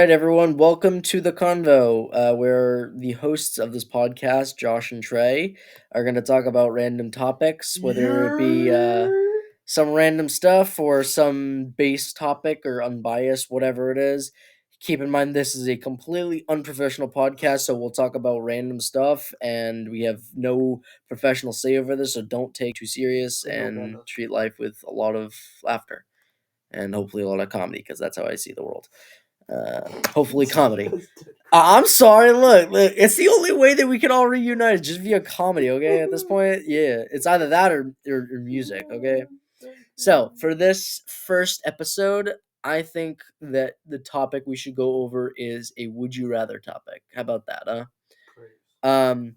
right, everyone, welcome to the Convo, where the hosts of this podcast, Josh and Trey, are going to talk about random topics, whether it be some random stuff or some base topic or unbiased, whatever it is. Keep in mind, this is a completely unprofessional podcast, so we'll talk about random stuff, and we have no professional say over this, so don't take too serious and treat life with a lot of laughter and hopefully a lot of comedy, because that's how I see the world. Hopefully comedy. I'm sorry, look, it's the only way that we can all reunite is just via comedy, okay? At this point, yeah, it's either that or music, okay? So, for this first episode, I think that the topic we should go over is a would you rather topic. How about that, huh? Um,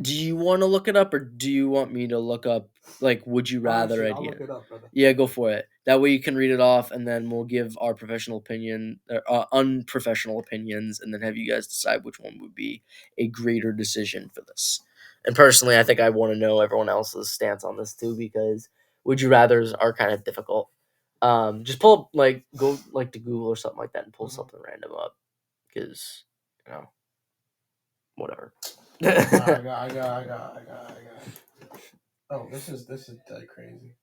do you want to look it up, or do you want me to look up, like, would you rather Honestly, idea? I'll look it up, brother. Yeah, go for it. That way you can read it off, and then we'll give our professional opinion, unprofessional opinions, and then have you guys decide which one would be a greater decision for this. And personally, I think I want to know everyone else's stance on this too, because would you rather's are kind of difficult. Just pull up, go to Google or something like that and pull something random up, because whatever. I got. Oh, this is dead crazy.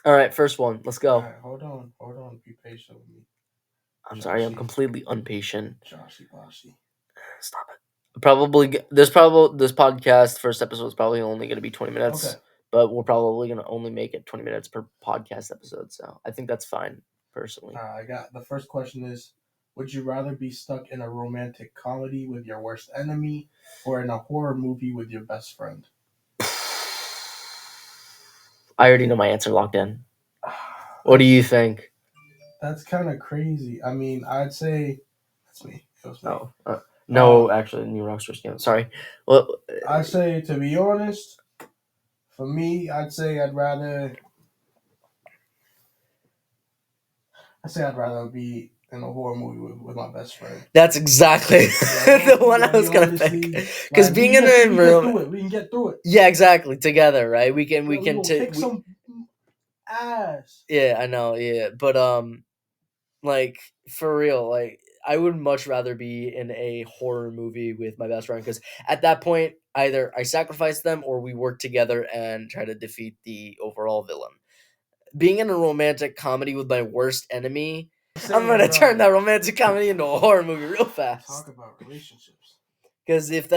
All right, first one. Let's go. All right, hold on. Be patient with me. I'm sorry, I'm completely impatient. Joshy Boshy. Stop it. Probably this podcast first episode is probably only going to be 20 minutes. Okay. But we're probably going to only make it 20 minutes per podcast episode, so I think that's fine, personally. I got the first question is: would you rather be stuck in a romantic comedy with your worst enemy, or in a horror movie with your best friend? I already know my answer locked in. What do you think? That's kind of crazy. I mean, I'd say that's me. It was me. Oh, no, actually, New Rockstars game. Sorry. Well, I say, to be honest, for me, I'd say I'd rather be in a horror movie with my best friend. That's exactly the one I was gonna pick. Because being in a room, we can get through it. Yeah, exactly. Together, right? We can kick some ass. Yeah, I know. Yeah, but like, for real, like, I would much rather be in a horror movie with my best friend, because at that point, either I sacrifice them or we work together and try to defeat the overall villain. Being in a romantic comedy with my worst enemy, I'm gonna turn that romantic comedy into a horror movie real fast. Talk about relationships. Because if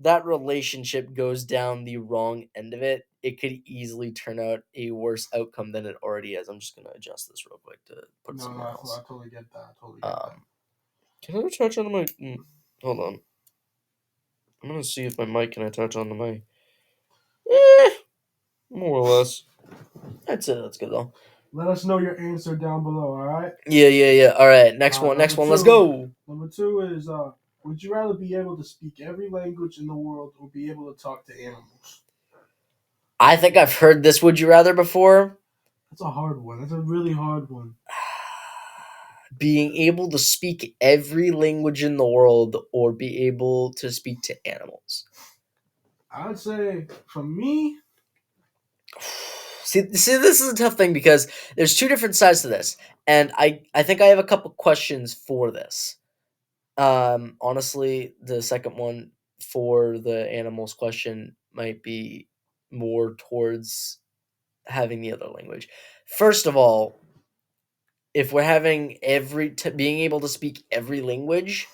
that relationship goes down the wrong end of it, it could easily turn out a worse outcome than it already is. I'm just gonna adjust this real quick to put somewhere else. I totally get that. Can I touch on the mic? Hold on. I'm gonna see if my mic can attach on the mic. More or less. That's it. That's good though. Let us know your answer down below. All right. Yeah. All right. Next one. Let's go. Number 2 is would you rather be able to speak every language in the world or be able to talk to animals? I think I've heard this would you rather before. That's a hard one. That's a really hard one. Being able to speak every language in the world or be able to speak to animals. I would say, for me... See, this is a tough thing, because there's two different sides to this. And I think I have a couple questions for this. Honestly, the second one for the animals question might be more towards having the other language. First of all, if we're having being able to speak every language,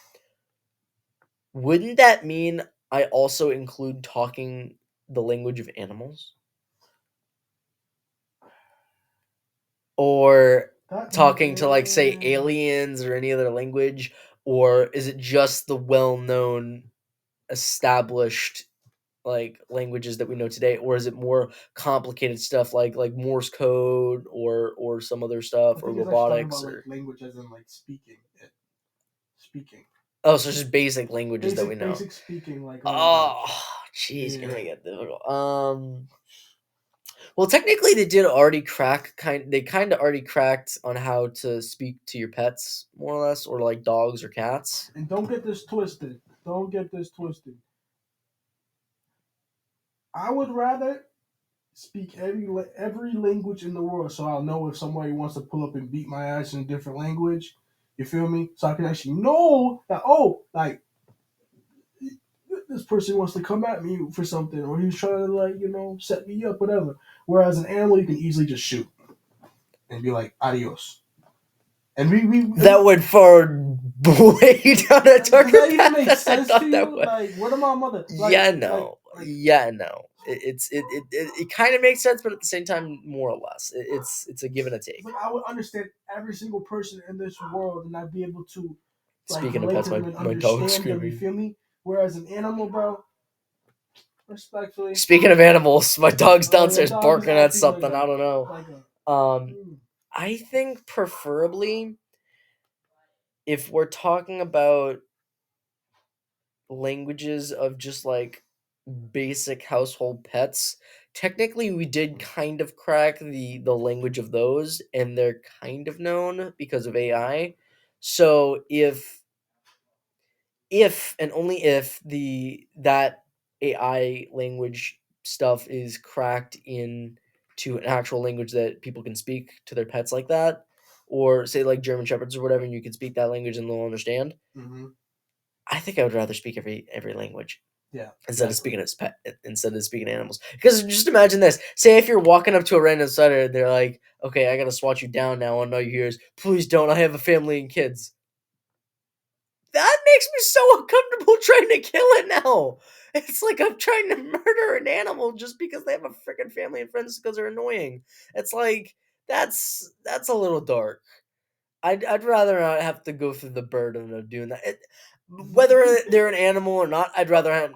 wouldn't that mean I also include talking the language of animals? Or talking to, like, say, aliens or any other language? Or is it just the well-known, established, like, languages that we know today? Or is it more complicated stuff like Morse code or some other stuff, or robotics? About, like, language as in, like, speaking. Oh, so just basic languages that we know. Basic speaking, like. Oh, jeez, yeah. Gonna get difficult. Well, technically, they did already crack. They kind of already cracked on how to speak to your pets, more or less, or like dogs or cats. And don't get this twisted. I would rather speak every language in the world, so I'll know if somebody wants to pull up and beat my ass in a different language. You feel me? So I can actually know that, oh, like this person wants to come at me for something, or he's trying to, like, set me up, whatever. Whereas an animal, you can easily just shoot and be like adios. And That went far way down a does darker that even path make than I sense to thought that you? would. Like, what am my mother? Yeah, no. Yeah, no. It kind of makes sense, but at the same time, more or less, it's a give and a It's take. like I would understand every single person in this world, and I'd be able to like Speaking of relate pets, to them and my dog's understand them. You screaming. feel me? Whereas an animal, bro, respectfully, Speaking of animals, my dog's oh, your downstairs dog is barking at acting like something. I a don't know. like a. Um, Mm. I think preferably if we're talking about languages of just like basic household pets, technically we did kind of crack the language of those, and they're kind of known because of AI. So if and only if the that AI language stuff is cracked into an actual language that people can speak to their pets like that, or say like German shepherds or whatever, and you can speak that language and they'll understand. Mm-hmm. I think I would rather speak every language Yeah, instead of exactly. speaking as pet instead of speaking animals. Because just imagine this: say if you're walking up to a random setter, they're like, "Okay, I gotta swat you down now." And all you hear is, "Please don't. I have a family and kids." That makes me so uncomfortable trying to kill it now. It's like I'm trying to murder an animal just because they have a freaking family and friends because they're annoying. It's like that's a little dark. I'd rather not have to go through the burden of doing that. Whether they're an animal or not, I'd rather have.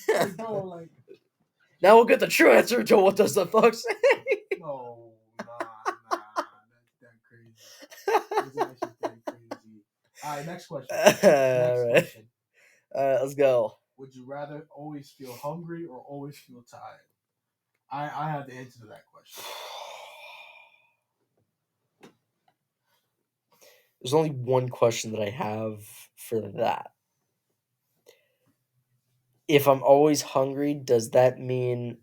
Like, bro, like, Now we'll get the true answer to what does the fox say. no, that's that crazy. That's actually that crazy. All right, next question. Next Alright. question. Alright, let's go. Would you rather always feel hungry or always feel tired? I have the answer to that question. There's only one question that I have for that. If I'm always hungry, does that mean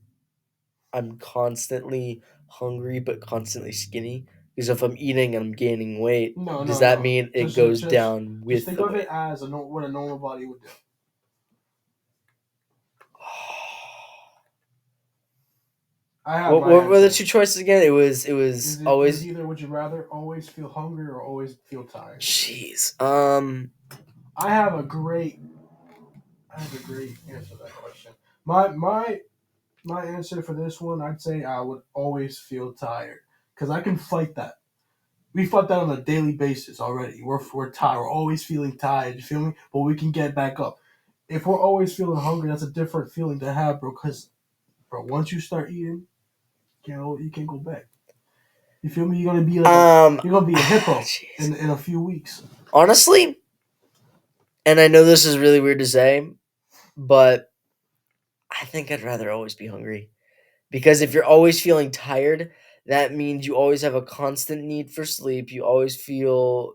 I'm constantly hungry but constantly skinny? Because if I'm eating and I'm gaining weight, No, does no, that no. mean it Just, goes just, down just with think the of it weight? as what a normal body would do. I have my What were the answer. two choices again? It was It was always. either would you rather always feel hungry or always feel tired. Jeez. I have a great, I have a great answer to that question. My answer for this one, I'd say I would always feel tired because I can fight that. We fight that on a daily basis already. We're tired. We're always feeling tired. You feel me? But we can get back up. If we're always feeling hungry, that's a different feeling to have, bro. Because, bro, once you start eating, you can't go back. You feel me? You're gonna be like you're gonna be a hippo Jeez. in a few weeks. Honestly, and I know this is really weird to say, but I think I'd rather always be hungry. Because if you're always feeling tired, that means you always have a constant need for sleep. You always feel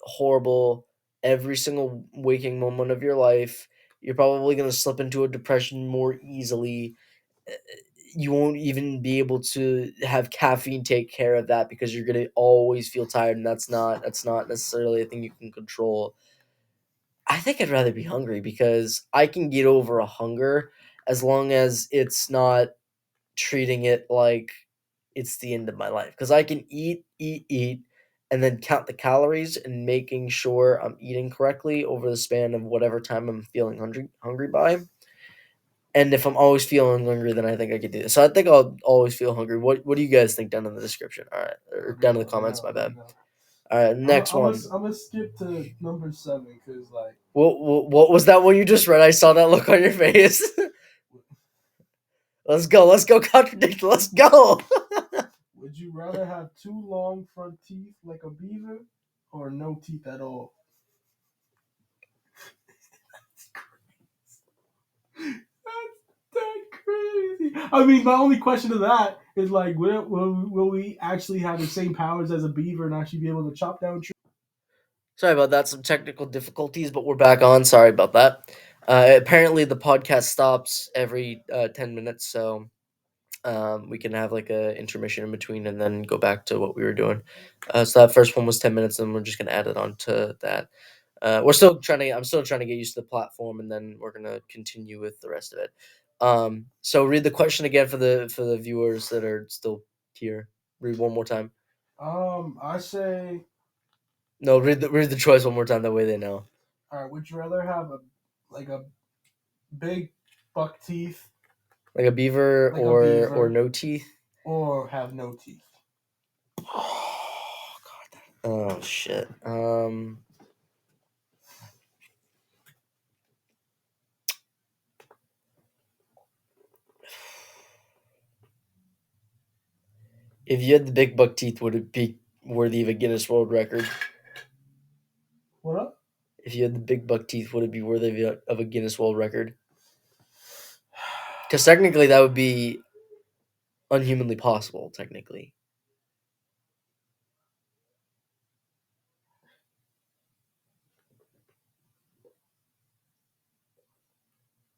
horrible every single waking moment of your life. You're probably going to slip into a depression more easily. You won't even be able to have caffeine take care of that because you're going to always feel tired, and that's not necessarily a thing you can control. I think I'd rather be hungry because I can get over a hunger as long as it's not treating it like it's the end of my life. Because I can eat, and then count the calories and making sure I'm eating correctly over the span of whatever time I'm feeling hungry by. And if I'm always feeling hungry, then I think I could do this. So I think I'll always feel hungry. What do you guys think down in the description? All right, or Let me down in the know. Let me comments. know. My Let me bad. know. All right, next one. I'm gonna skip to number 7 because like What was that one you just read? I saw that look on your face. Let's go. Let's go. Contradict. Let's go. would you rather have two long front teeth like a beaver or no teeth at all? That's that crazy. I mean, my only question to that is like, will we actually have the same powers as a beaver and actually be able to chop down trees? Sorry about that. Some technical difficulties, but we're back on. Sorry about that. Apparently, the podcast stops every 10 minutes, so we can have like a intermission in between and then go back to what we were doing. So that first one was 10 minutes, and we're just gonna add it on to that. We're still trying to. I'm still trying to get used to the platform, and then we're gonna continue with the rest of it. So read the question again for the viewers that are still here. Read one more time. I say, No, read the choice one more time. That way they know. all right. Would you rather have a big buck teeth, Like a beaver like a or beaver, no teeth. or have no teeth? Oh god. Oh shit. If you had the big buck teeth, would it be worthy of a Guinness World Record? What up? If you had the big buck teeth, would it be worthy of a Guinness World Record? Because technically, that would be unhumanly possible. Technically,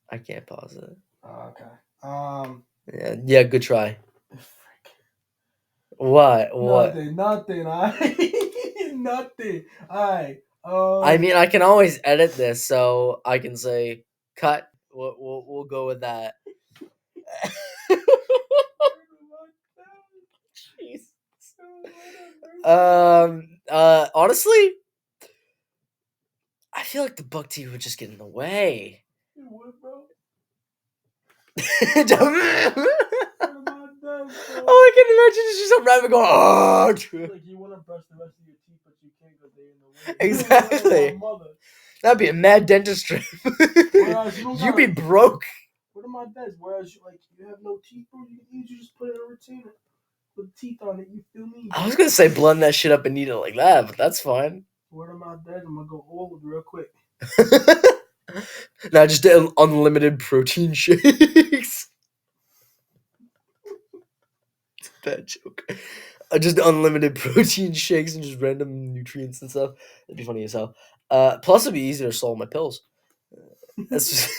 I can't pause it. Okay. Yeah. Good try. What? What? Nothing. I nothing. I I mean, I can always edit this, so I can say cut. We'll go with that. Jeez. Honestly, I feel like the buck teeth would just get in the way. What, bro? Oh, I can imagine it's just a rabbit going. Oh, Like you want to brush the rest of your teeth, but you can't because they're in the way. exactly. That'd be a mad dentist trip. Whereas you You'd be broke. What am I does? Whereas you have no teeth, bro. You just put it in a retainer with teeth on it. You feel me? I was gonna say blend that shit up and eat it like that, but that's fine. What am I dead? I'm gonna go old real quick. Now just unlimited protein shakes. It's a bad joke. Just unlimited protein shakes and just random nutrients and stuff. That'd be funny as hell. Plus, it'd be easier to swallow my pills. That's just...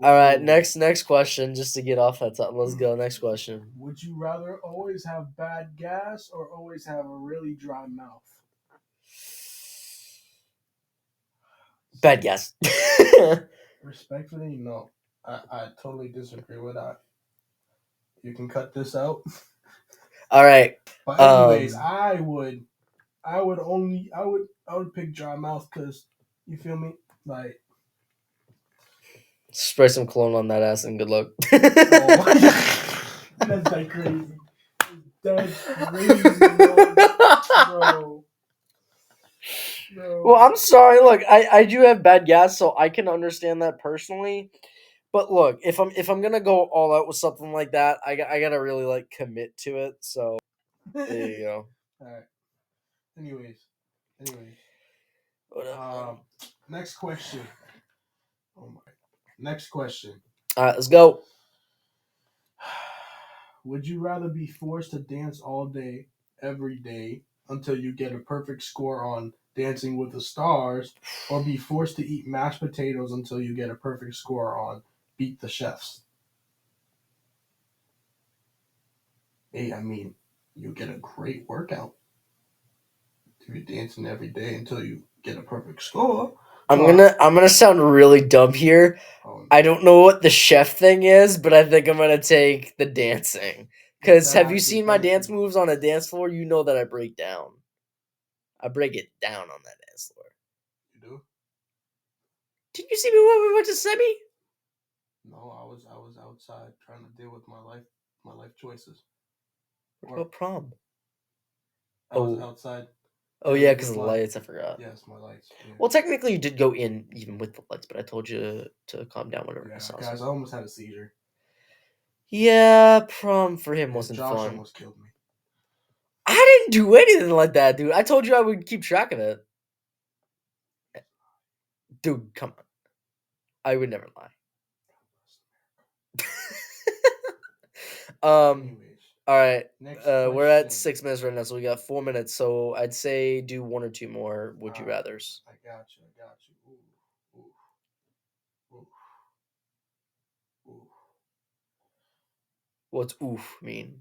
All right, next question. Just to get off that top, let's go. Next question. Would you rather always have bad gas or always have a really dry mouth? Bad guess. Respectfully, no. I totally disagree with that. You can cut this out. All right. But anyways, I would pick dry mouth because you feel me, like spray some cologne on that ass and good luck. That's like crazy. That's crazy, bro. Well, I'm sorry. Look, I do have bad gas, so I can understand that personally. But look, if I'm gonna go all out with something like that, I gotta really like commit to it. So there you go. All right. Anyways. Whatever. Next question. Oh my. Next question. All right, let's go. Would you rather be forced to dance all day, every day, until you get a perfect score on Dancing with the Stars, or be forced to eat mashed potatoes until you get a perfect score on Beat the Chefs? Hey, I mean, you get a great workout if you're dancing every day until you get a perfect score. I'm gonna sound really dumb here. I don't know what the chef thing is, but I think I'm gonna take the dancing. Because have you seen my dance moves on a dance floor? You know that I break down. I break it down on that dance floor. You do? Did you see me when we went to Semi? No, I was outside trying to deal with my life choices. What about prom? I was outside. Oh yeah, because of the lights. I forgot. Yes, my lights. Yeah. Well, technically, you did go in even with the lights, but I told you to calm down whenever I saw. Guys, I almost had a seizure. Yeah, prom for him wasn't Josh fun. Almost killed me. I didn't do anything like that, dude. I told you I would keep track of it. Dude, come on. I would never lie. Anyways, all right. We're at 6 minutes right now, so we got 4 minutes. So I'd say do one or two more would you rather's. I got you. What's oof mean?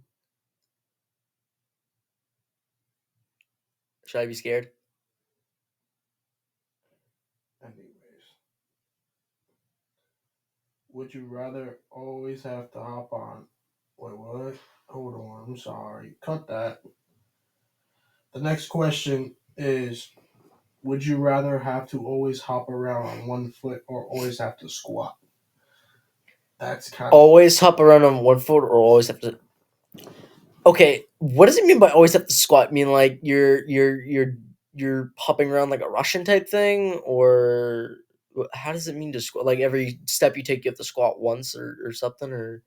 Should I be scared? Anyways, would you rather always have to hop on? Wait, what? Hold on. I'm sorry. Cut that. The next question is: would you rather have to always hop around on one foot or always have to squat? That's kind of Always hop around on one foot, or always have to. Okay, what does it mean by always have to squat? Mean like you're hopping around like a Russian type thing, or how does it mean to squat? Like every step you take, you have to squat once or something, or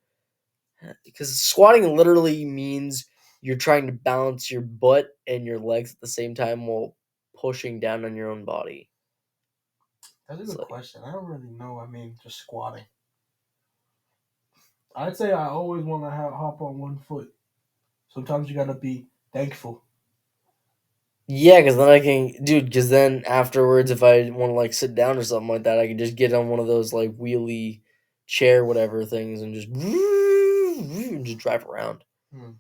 because squatting literally means you're trying to balance your butt and your legs at the same time while pushing down on your own body. that's a It's good like question. I don't really know. I mean, just squatting. I'd say I always want to hop on one foot. Sometimes you gotta be thankful. yeah, because then I can, dude. Because then afterwards, if I want to like sit down or something like that, I can just get on one of those like wheelie chair whatever things and just drive around. Hmm.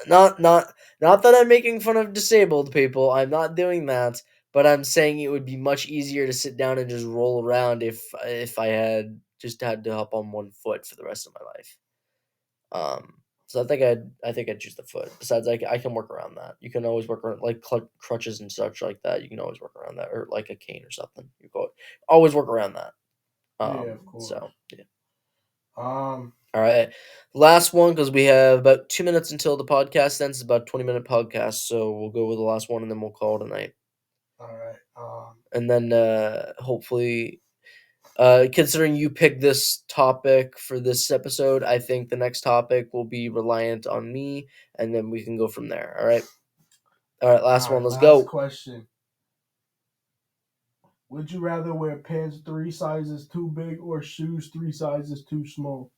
Not that I'm making fun of disabled people. I'm not doing that, but I'm saying it would be much easier to sit down and just roll around if I had just had to hop on one foot for the rest of my life. So I think I'd choose the foot. Besides, I can work around that. You can always work around like crutches and such like that. You can always work around that, or like a cane or something. You go always work around that. Yeah, of course. So yeah. Um. All right, last one because we have about 2 minutes until the podcast ends. It's about 20-minute podcast, so we'll go with the last one and then we'll call it a night. All right. And then hopefully, considering you picked this topic for this episode, I think the next topic will be reliant on me, and then we can go from there. All right, last All one. right. Let's Last go. question. Would you rather wear pants 3 sizes too big or shoes 3 sizes too small?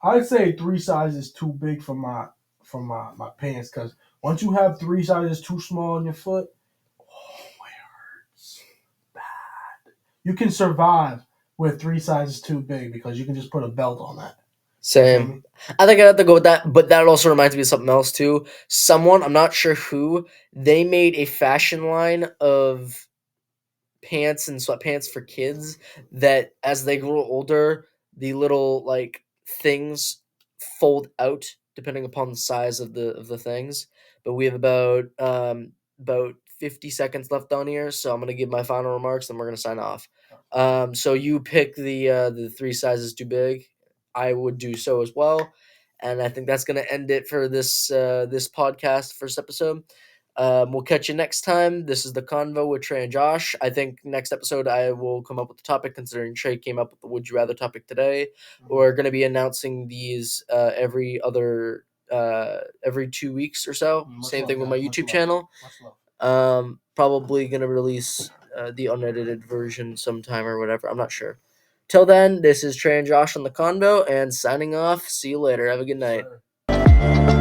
I'd say 3 sizes too big for my pants because once you have 3 sizes too small on your foot, oh, it hurts bad. You can survive with 3 sizes too big because you can just put a belt on that. You feel Same. me? I think I have to go with that, but that also reminds me of something else too. Someone, I'm not sure who, they made a fashion line of pants and sweatpants for kids that as they grow older, the little like things fold out depending upon the size of the things. But we have about 50 seconds left on here, so I'm gonna give my final remarks, then we're gonna sign off. So you pick the 3 sizes too big. I would do so as well, and I think that's gonna end it for this podcast first episode. We'll catch you next time. This is the Convo with Trey and Josh. I think next episode I will come up with the topic, considering Trey came up with the Would You Rather topic today. Mhm. We're going to be announcing these every 2 weeks or so. Much Same love, thing with my guys. Much YouTube love. channel. Much love. Probably going to release the unedited version sometime or whatever. I'm not sure. Till then, this is Trey and Josh on the Convo and signing off. See you later. Have a good Yes, night. sir.